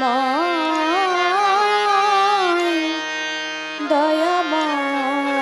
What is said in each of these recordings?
দয়াময় দয়াময়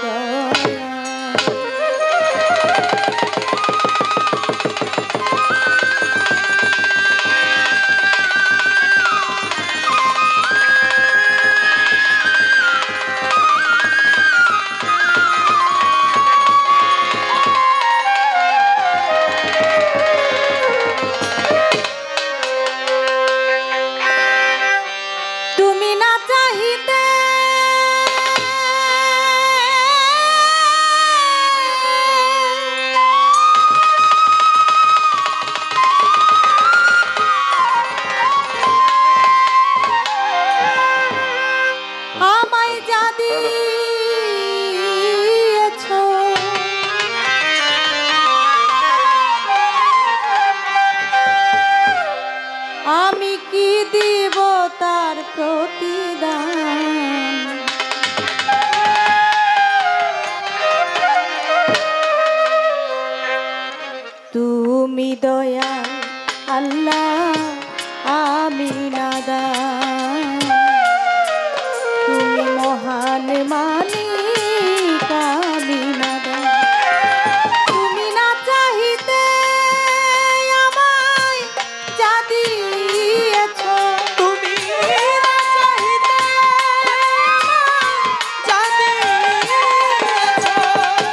দয়া। আমি কি দিব তার প্রতিদান? তুমি দয়াল আল্লাহ, আমি নাদান। তুমি মহান মালিক, আমি নাদান। তুমি না চাহিতে আমায় যা দিয়েছ, তুমি না চাহিতে আমায় যা দিয়েছ,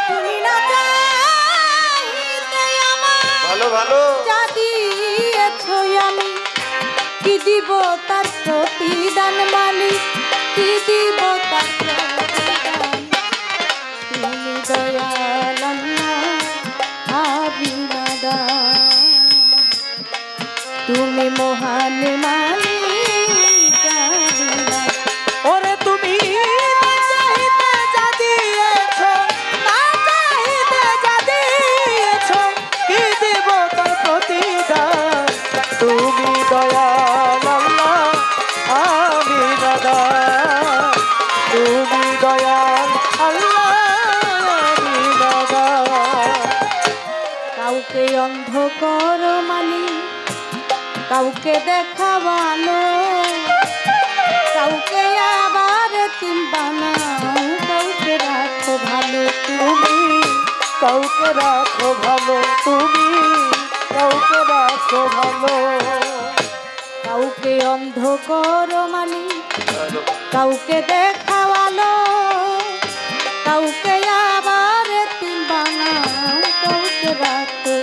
তুমি না চাহিতে আমায় ভালো ভালো যা দিয়েছ, আমি কি দিব তার প্রতিদান? মালিক কি দিব তার প্রতিদান? তুমি দয়াল আল্লাহ, আমি নাদান। তুমি মহান মালিক, আমি নাদান। ওরে তুমি না চাহিতে যা দিয়েছ, না চাহিতে যা দিয়েছ, কি দিব তার প্রতিদান? তুমি দয়াল আল্লাহ, আমি নাদান। তুমি দয়াল আল্লাহ, আমি নাদান। কাউকে অন্ধ করো মালিক, কাউকে দেখাবানো, কাউকে আবার তিন বানাও, কাউকে রাখো ভালো তুমি, কাউকে রাখো ভালো তুমি, কাউকে রাখো ভালো। কাউকে অন্ধ করো মালিক, কাউকে দেখাবানো, কাউকে আবার তিন বানাও, কাউকে রাখো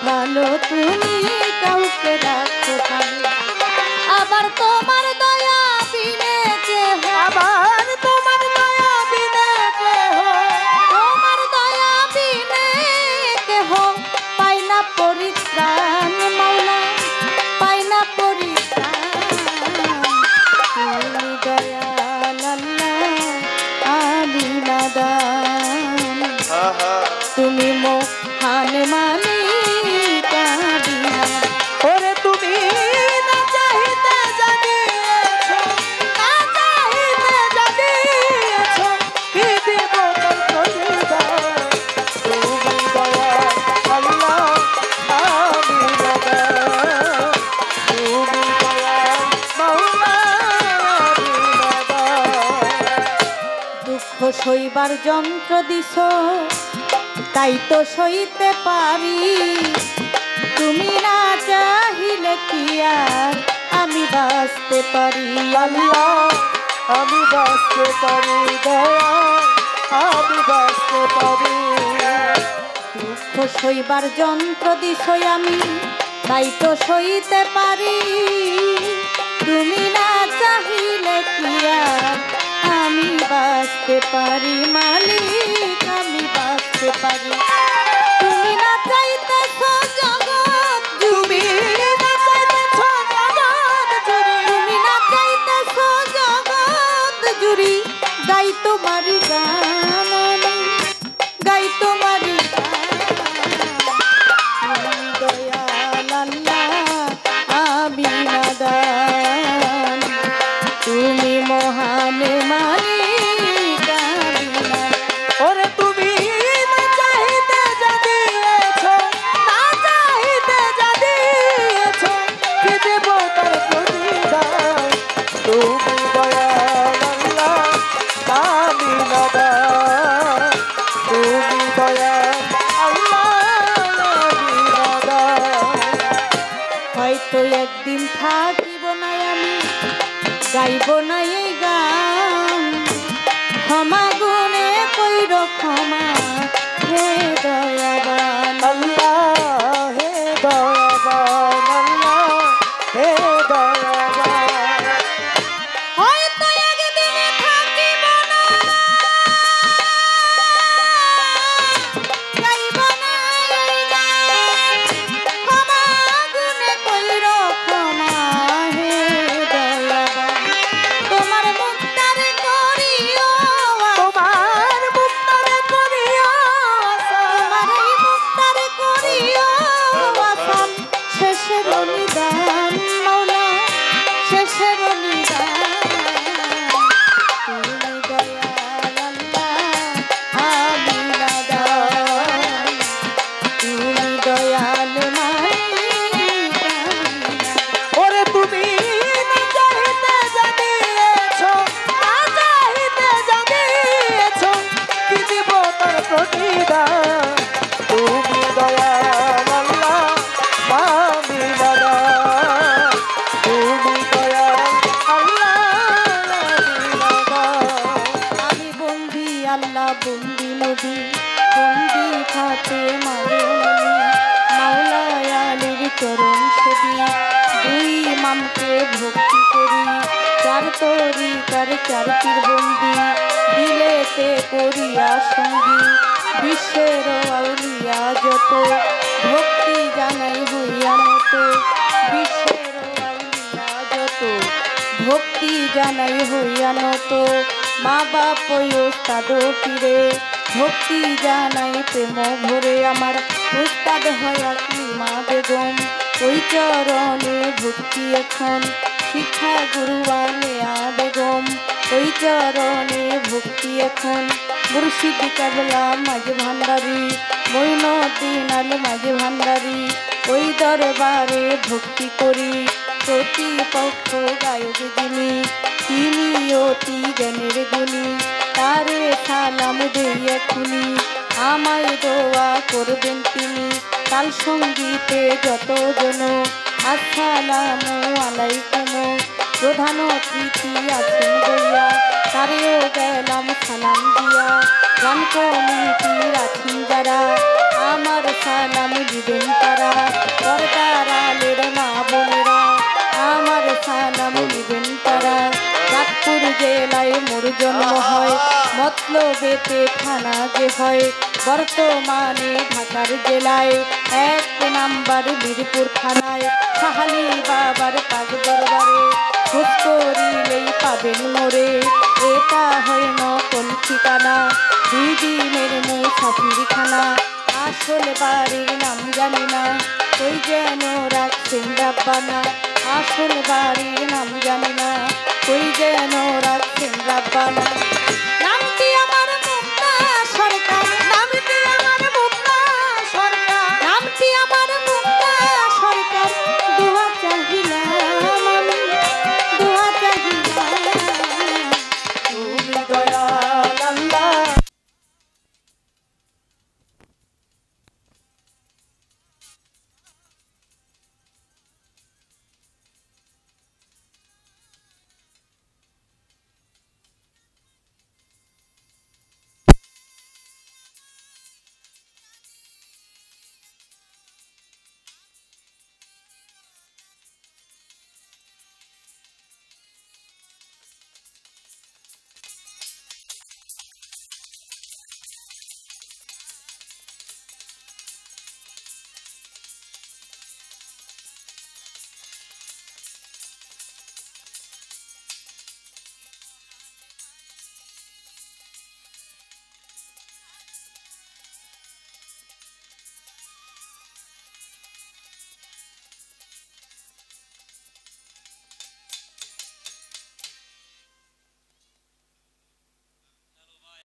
ভালো তুমি, কাউকে রাখো ভালো। আবার তোমার দয়া বিনে কেহ, আবার তোমার দয়া বিনে কেহ, তোমার দয়া বিনে কেহ পাই না পরিত্রাণ মাওলা, পাই না পরিত্রাণ। তুমি দয়াল আল্লাহ, আমি নাদান। তুমি মহান মালিক, আমি নাদান। ওরে তুমি না চাহিতে যা দিয়েছ, না চাহিতে যা দিয়েছ, কি দিব তার প্রতিদান? তুমি দয়াল আল্লাহ, আমি নাদান। তুমি দয়াল মাওলা, আমি নাদান। দুঃখ সইবার যন্ত্র দিছ, তাই তো সইতে পারি। তুমি না চাহিলে কি আর আমি বাঁচতে পারি? আল্লাহ, আমি বাঁচতে পারি, দয়াল আমি বাঁচতে পারি। দুঃখ সইবার যন্ত্র দিছ আমি, তাই তো সইতে পারি। তুমি না চাহিলে কি আর আমি বাঁচতে পারি? মালিক আমি বাঁচতে পারি। তুমি না চাইতেছ জগৎ তুমি না চাইতেছ জগৎ জুড়ি, তুমি না চাইতেছ জগৎ জুড়ি, গাই তোমারি গান আমি, গাই তোমারি গান। তুমি দয়াল আল্লাহ, আমি নাদান। তুমি মহান মালিক, আমি নাদান। ওরে তুমি না চাহিতে যা দিয়েছ, না চাহিতে যা দিয়েছ, কি দেব তার প্রতিদান? বন্দি নবী, বন্দি থাকে মাঝে মনি, মাওলায় আলীর চরণ সেবী, দুই ইমামকে ভক্তি করি, চার তরিকার চার পীর বন্দি, দিলেতে করিয়া সঙ্গী, বিশ্বের আউলিয়া যত, ভক্তি জানাই হইয়া নত, বিশ্বের আউলিয়া যত, ভক্তি জানাই হইয়া নত, মা বাপ ওস্তাদ পীরে, ভক্তি জানাই প্রেম ভরে, আমার উস্তাদ হয় আকলিমা বেগম, ওই চরণে ভক্তি এখন, শিক্ষা গুরু আলেয়া বেগম, ওই চরণে ভক্তি এখন, মুর্শিদ কেবলা মাঝে ভান্ডারী, মঈনুদ্দিন আল মাঝে ভান্ডারী, ওই দরবারে ভক্তি করি, প্রতিপক্ষ গায়ক যিনি, তিনি অতি জ্ঞানের গুণী, তারে সালাম দেই এখুনি, আমায় দোয়া করবেন তিনি, কাল সঙ্গীতে যত জন, আসসালামু আলাইকুম, প্রধান অতিথি আছেন বইয়া, তারেও গেলাম সালাম দিয়া, গান কমিটির আছেন যারা, আমার সালাম দিবেন তারা, পর্দার আলের মা বোনেরা, আমার সালাম দিবেন তারা, চাঁদপুর জেলায় মোর জন্ম হয়, মতলবেতে থানা যে হয়, বর্তমানে ঢাকার জেলায় 1 নাম্বার বীরপুর থানায়, সাহালি বাবার পাগ দরবারে, খোঁজ করিলেই পাবেন মোরে, এটা হয় নকল ঠিকানা, 2 দিনের মুসাফিরখানা, আসল বাড়ির নাম জানি না, ওই যেন রাখছেন রাব্বানা, আসল বাড়ির নাম জানি না, ওই যেন রাখছেন রাব্বানা।